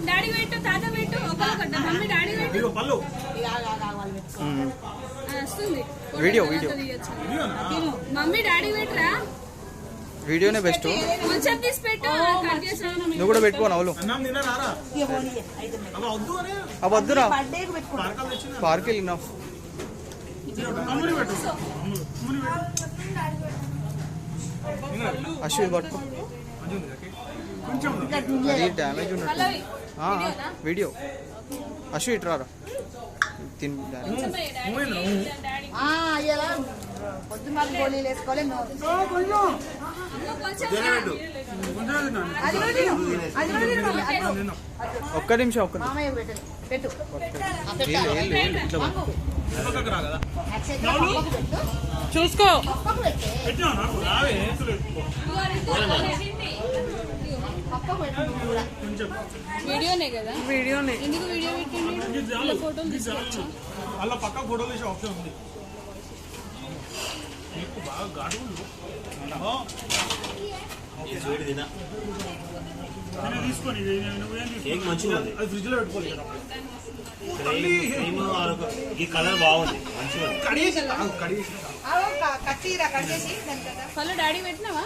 daddy పెట్టు తాత పెట్టు మమ్మీ డాడీ పెట్టు వస్తుంది వీడియో మమ్మీ డాడీ పెట్టరా వీడియోనే బెస్ట్ కొంచెం తీసి పెట్టు నువ్వు కూడా పెట్టుకో నవ్వులు వద్దురా పార్క్ వెళ్ళినా అశ్విన్ పట్టుకో అది డ్యామేజ్ ఉన్నట్టు వీడియో అశ్విన్ ఇట్రారా ఒక్క నిమిషం చూసుకో వీడియోనే కదా వీడియోనే ఎందుకు వీడియో పెట్టండి ఫోటోలు తీసుకోవచ్చు అలా పక్క ఫోటో తీసే ఆప్షన్ ఉంది మీకు బాగా ఘాటు తీసుకొని అది ఫ్రిడ్జ్ లో పెట్టుకోవాలి ఈ కలర్ బాగుంది మంచిగా హలో డాడీ పెట్టినావా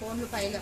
ఫోన్లు పైగా